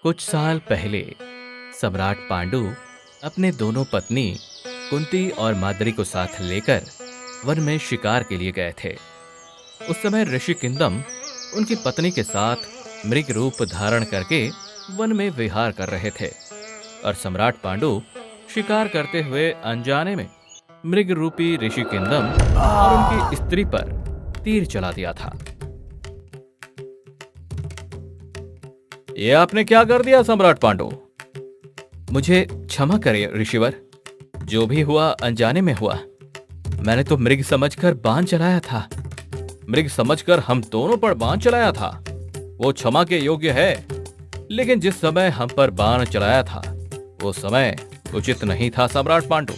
कुछ साल पहले सम्राट पांडु अपने दोनों पत्नी कुंती और माद्री को साथ लेकर वन में शिकार के लिए गए थे। उस समय ऋषि किंदम उनकी पत्नी के साथ मृग रूप धारण करके वन में विहार कर रहे थे और सम्राट पांडु शिकार करते हुए अनजाने में मृग रूपी ऋषि किंदम और उनकी स्त्री पर तीर चला दिया था। ये आपने क्या कर दिया सम्राट पांडु? मुझे क्षमा करें ऋषिवर, जो भी हुआ अनजाने में हुआ। मैंने तो मृग समझकर बाण चलाया था। मृग समझकर हम दोनों पर बाण चलाया था, वो क्षमा के योग्य है। लेकिन जिस समय हम पर बाण चलाया था वो समय उचित नहीं था सम्राट पांडु।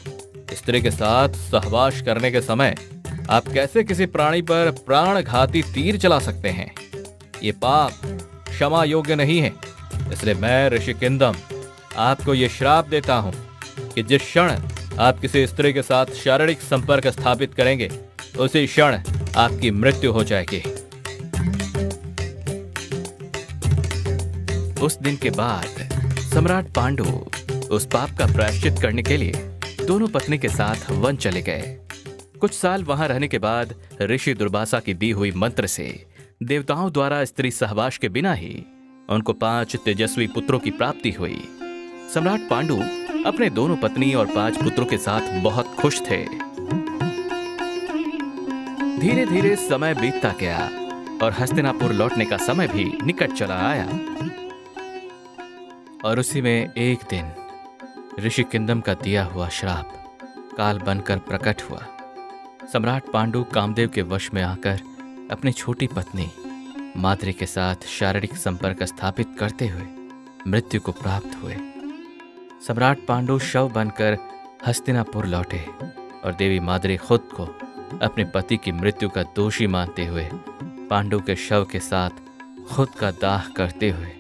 स्त्री के साथ सहवास करने के समय आप कैसे किसी प्राणी पर प्राणघाती तीर चला सकते हैं? ये पाप क्षमा योग्य नहीं है। इसलिए मैं ऋषि किंदम आपको ये श्राप देता हूं कि जिस क्षण आप किसी स्त्री के साथ शारीरिक संपर्क स्थापित करेंगे उसी क्षण आपकी मृत्यु हो जाएगी। उस दिन के बाद सम्राट पांडु उस पाप का प्रायश्चित करने के लिए दोनों पत्नी के साथ वन चले गए। कुछ साल वहां रहने के बाद ऋषि दुर्वासा की दी हुई मंत्र से देवताओं द्वारा स्त्री सहवास के बिना ही उनको 5 तेजस्वी पुत्रों की प्राप्ति हुई। सम्राट पांडु अपने दोनों पत्नी और 5 पुत्रों के साथ बहुत खुश थे। धीरे धीरे समय बीतता गया और हस्तिनापुर लौटने का समय भी निकट चला आया। और उसी में एक दिन ऋषि किंदम का दिया हुआ श्राप काल बनकर प्रकट हुआ। सम्राट पांडु कामदेव के वश में आकर अपनी छोटी पत्नी माद्री के साथ शारीरिक संपर्क स्थापित करते हुए मृत्यु को प्राप्त हुए। सम्राट पांडु शव बनकर हस्तिनापुर लौटे और देवी माद्री खुद को अपने पति की मृत्यु का दोषी मानते हुए पांडु के शव के साथ खुद का दाह करते हुए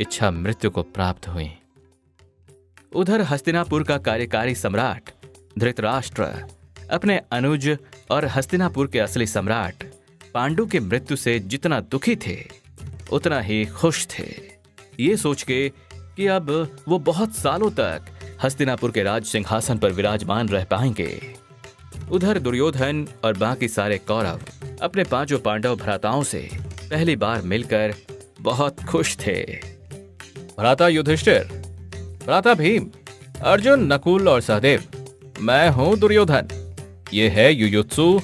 इच्छा मृत्यु को प्राप्त हुई। उधर हस्तिनापुर का कार्यकारी सम्राट धृतराष्ट्र अपने अनुज और हस्तिनापुर के असली सम्राट पांडु की मृत्यु से जितना दुखी थे उतना ही खुश थे, ये सोच के कि अब वो बहुत सालों तक हस्तिनापुर के राज सिंहासन पर विराजमान रह पाएंगे। उधर दुर्योधन और बाकी सारे कौरव अपने 5 पांडव भ्राताओं से पहली बार मिलकर बहुत खुश थे। भ्राता युधिष्ठिर, भ्राता भीम, अर्जुन, नकुल और सहदेव, मैं हूं दुर्योधन, ये है युयुत्सु,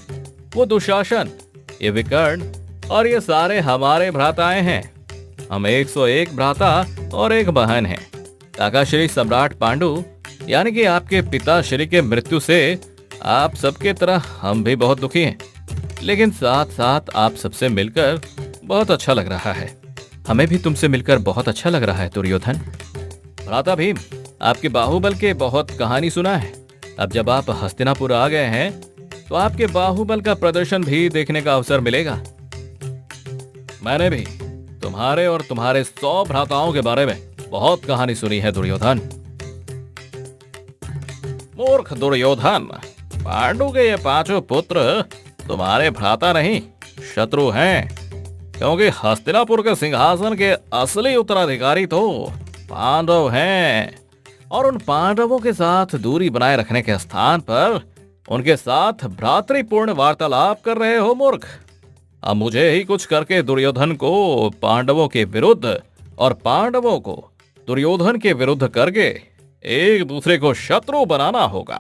वो दुशासन, ये विकर्ण और ये सारे हमारे भ्राताएं हैं। हम 101 भ्राता और एक बहन हैं। काका श्री सम्राट पांडु यानी कि आपके पिता श्री के मृत्यु से आप सबके तरह हम भी बहुत दुखी हैं, लेकिन साथ साथ आप सबसे मिलकर बहुत अच्छा लग रहा है। हमें भी तुमसे मिलकर बहुत अच्छा लग रहा है दुर्योधन। भ्राता भीम, आपके बाहुबल के बहुत कहानी सुना है। अब जब आप हस्तिनापुर आ गए हैं तो आपके बाहुबल का प्रदर्शन भी देखने का अवसर मिलेगा। मैंने भी तुम्हारे और तुम्हारे 100 भ्राताओं के बारे में बहुत कहानी सुनी है दुर्योधन। मूर्ख दुर्योधन, पांडु के ये 5 पुत्र तुम्हारे भ्राता नहीं शत्रु हैं, क्योंकि हस्तिनापुर के सिंहासन के असली उत्तराधिकारी तो पांडव हैं। और उन पांडवों के साथ दूरी बनाए रखने के स्थान पर उनके साथ भ्रातृपूर्ण वार्तालाप कर रहे हो मूर्ख। अब मुझे ही कुछ करके दुर्योधन को पांडवों के विरुद्ध और पांडवों को दुर्योधन के विरुद्ध करके एक दूसरे को शत्रु बनाना होगा।